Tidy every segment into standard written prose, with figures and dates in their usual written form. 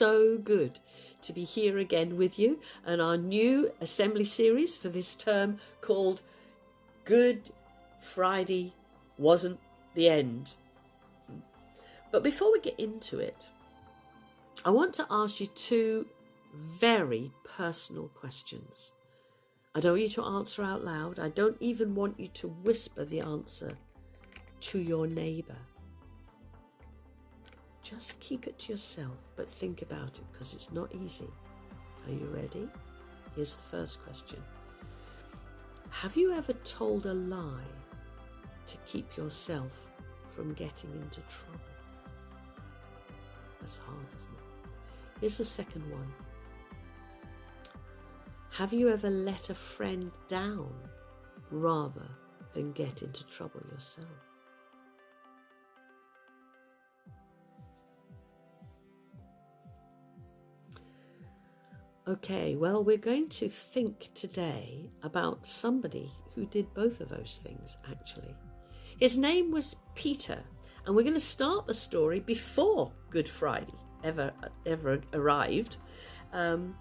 so good to be here again with you and our new assembly series for this term called Good Friday Wasn't the End. But before we get into it, I want to ask you two very personal questions. I don't want you to answer out loud. I don't even want you to whisper the answer to your neighbour. Just keep it to yourself, but think about it because it's not easy. Are you ready? Here's the first question. Have you ever told a lie to keep yourself from getting into trouble? That's hard, isn't it? Here's the second one. Have you ever let a friend down rather than get into trouble yourself? Okay, well, we're going to think today about somebody who did both of those things, actually. His name was Peter, and we're going to start the story before Good Friday ever arrived, and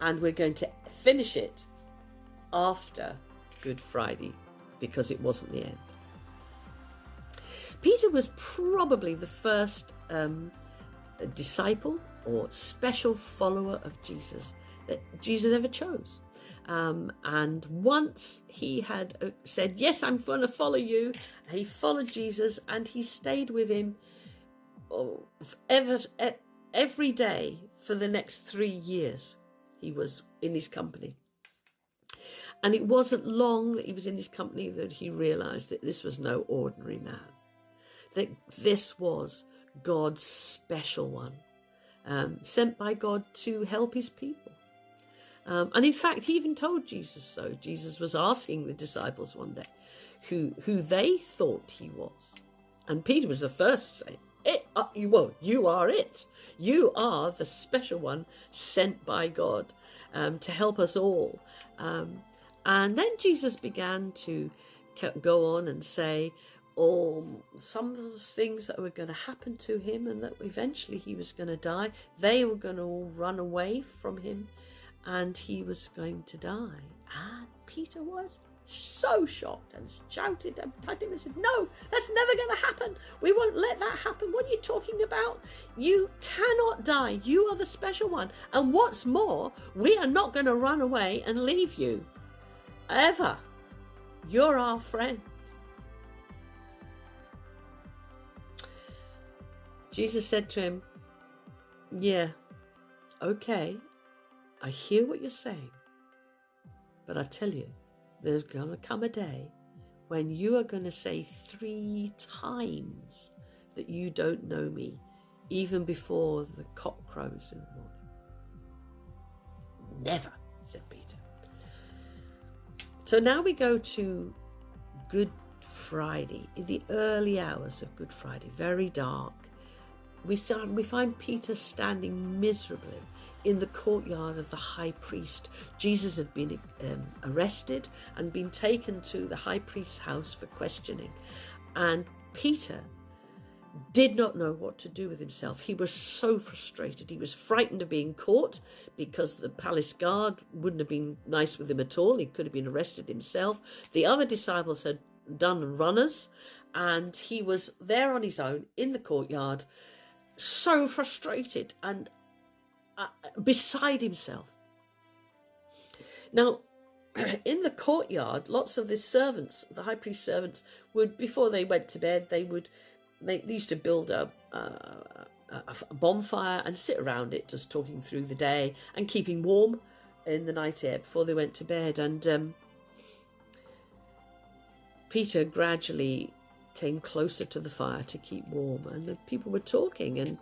we're going to finish it after Good Friday because it wasn't the end. Peter was probably the first disciple or special follower of Jesus that Jesus ever chose. And once he had said, yes, I'm going to follow you, he followed Jesus and he stayed with him every day for the next 3 years. He was in his company. And it wasn't long that he was in his company that he realized that this was no ordinary man, that this was God's special one, sent by God to help his people. And in fact, he even told Jesus so. Jesus was asking the disciples one day who they thought he was. And Peter was the first to say, you are it. You are the special one sent by God to help us all. And then Jesus began to go on and say, some of the things that were going to happen to him and that eventually he was going to die. They were going to all run away from him and he was going to die. And Peter was so shocked and shouted and patted him and said, no, that's never going to happen. We won't let that happen. What are you talking about? You cannot die. You are the special one. And what's more, we are not going to run away and leave you ever. You're our friend. Jesus said to him, yeah, okay, I hear what you're saying, but I tell you, there's going to come a day when you are going to say 3 times that you don't know me, even before the cock crows in the morning. Never, said Peter. So now we go to Good Friday, in the early hours of Good Friday, very dark. We find Peter standing miserably in the courtyard of the high priest. Jesus had been arrested and been taken to the high priest's house for questioning. And Peter did not know what to do with himself. He was so frustrated. He was frightened of being caught because the palace guard wouldn't have been nice with him at all. He could have been arrested himself. The other disciples had done runners, and he was there on his own in the courtyard, so frustrated and beside himself. Now, in the courtyard, lots of the servants, the high priest's servants, would, before they went to bed, they used to build a bonfire and sit around it, just talking through the day and keeping warm in the night air before they went to bed. And Peter gradually came closer to the fire to keep warm, and the people were talking, and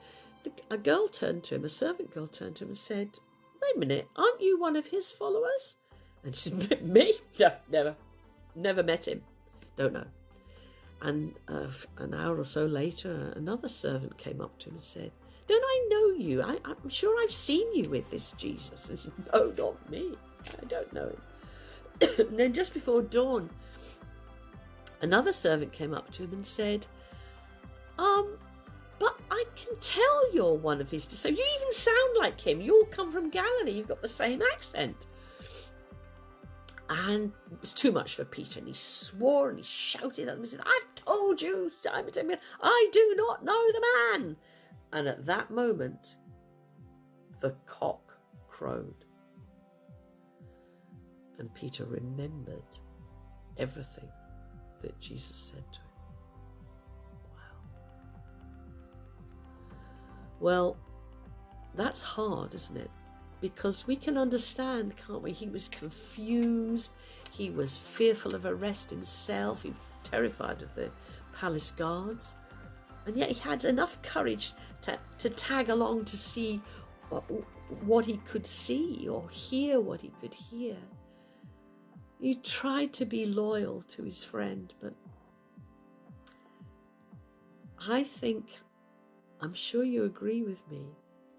a girl turned to him, a servant girl turned to him and said, wait a minute, aren't you one of his followers? And she said, me? No, never met him, don't know. And an hour or so later, another servant came up to him and said, don't I know you? I'm sure I've seen you with this Jesus. And he said, no, not me, I don't know him. And then just before dawn, another servant came up to him and said, but I can tell you're one of his disciples. You even sound like him. You all come from Galilee. You've got the same accent. And it was too much for Peter, and he swore and he shouted at them and said, I've told you, Simon, I do not know the man. And at that moment, the cock crowed. And Peter remembered everything that Jesus said to him. Well, that's hard, isn't it? Because we can understand, can't we? He was confused. He was fearful of arrest himself. He was terrified of the palace guards. And yet he had enough courage to tag along to see what he could see or hear what he could hear. He tried to be loyal to his friend, but I'm sure you agree with me,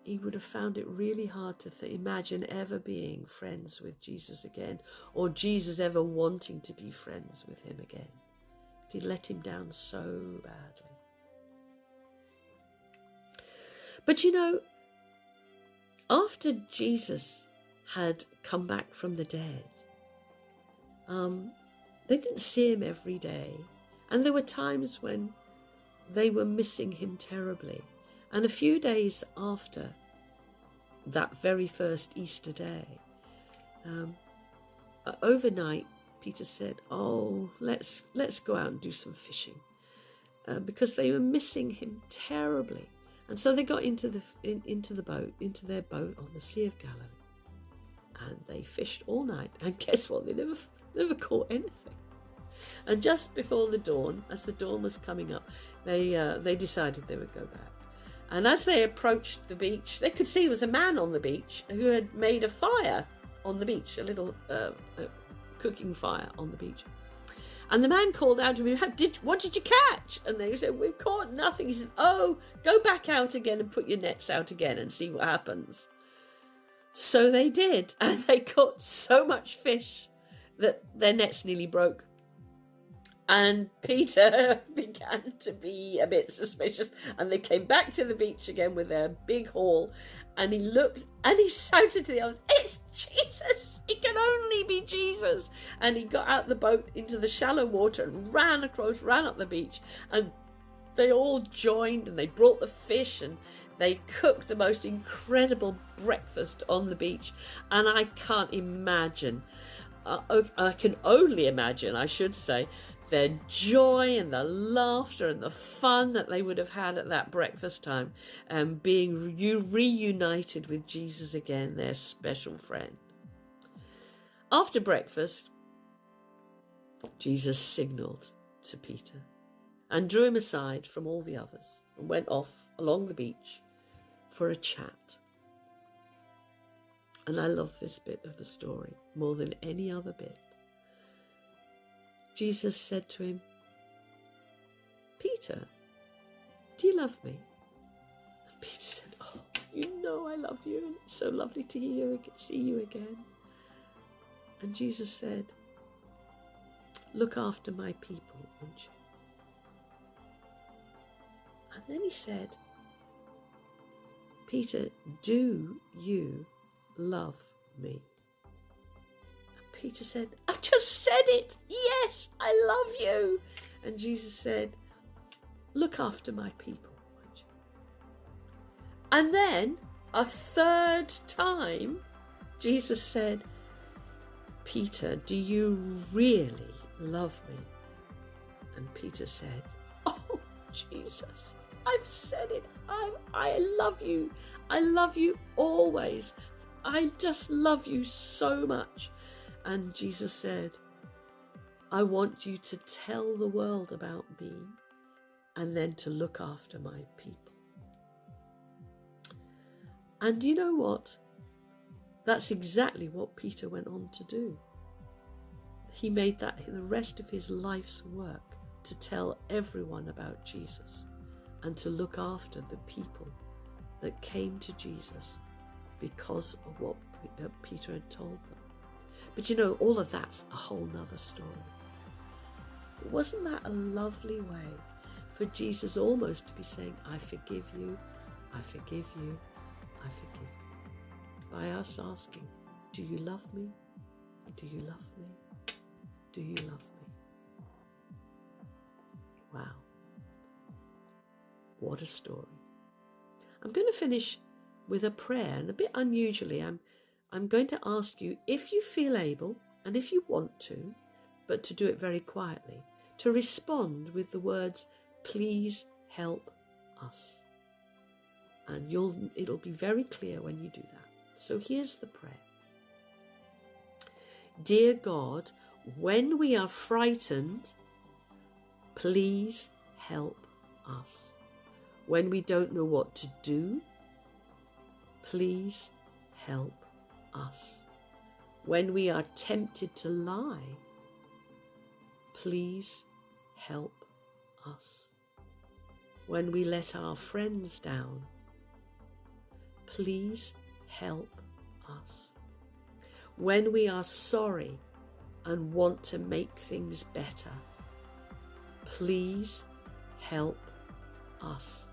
he would have found it really hard to imagine ever being friends with Jesus again, or Jesus ever wanting to be friends with him again. He let him down so badly. But after Jesus had come back from the dead, they didn't see him every day. And there were times when they were missing him terribly. And a few days after that very first Easter day, overnight, Peter said, let's go out and do some fishing, because they were missing him terribly. And so they got into their boat on the Sea of Galilee, and they fished all night. And guess what? They never caught anything. And just before the dawn, as the dawn was coming up, they decided they would go back. And as they approached the beach, they could see there was a man on the beach who had made a fire on the beach, a little cooking fire on the beach. And the man called out to him, what did you catch? And they said, we've caught nothing. He said, go back out again and put your nets out again and see what happens. So they did, and they caught so much fish that their nets nearly broke. And Peter began to be a bit suspicious, and they came back to the beach again with their big haul, and he looked and he shouted to the others, it's Jesus! It can only be Jesus! And he got out the boat into the shallow water and ran up the beach, and they all joined, and they brought the fish, and they cooked the most incredible breakfast on the beach. And I can't imagine, I can only imagine, I should say, their joy and the laughter and the fun that they would have had at that breakfast time, and being reunited with Jesus again, their special friend. After breakfast, Jesus signaled to Peter and drew him aside from all the others and went off along the beach for a chat. And I love this bit of the story more than any other bit. Jesus said to him, Peter, do you love me? And Peter said, you know I love you, and it's so lovely to see you again. And Jesus said, look after my people, won't you? And then he said, Peter, do you love me? Peter said, I've just said it. Yes, I love you. And Jesus said, look after my people, won't you? And then a third time, Jesus said, Peter, do you really love me? And Peter said, oh, Jesus, I've said it. I love you. I love you always. I just love you so much. And Jesus said, I want you to tell the world about me and then to look after my people. And you know what? That's exactly what Peter went on to do. He made that the rest of his life's work, to tell everyone about Jesus and to look after the people that came to Jesus because of what Peter had told them. But all of that's a whole nother story. But wasn't that a lovely way for Jesus almost to be saying, I forgive you, I forgive you, I forgive you. By us asking, do you love me? Do you love me? Do you love me? Wow. What a story. I'm going to finish with a prayer, and a bit unusually, I'm going to ask you, if you feel able, and if you want to, but to do it very quietly, to respond with the words, please help us. And it'll be very clear when you do that. So here's the prayer. Dear God, when we are frightened, please help us. When we don't know what to do, please help us. When we are tempted to lie, please help us. When we let our friends down, please help us. When we are sorry and want to make things better, please help us.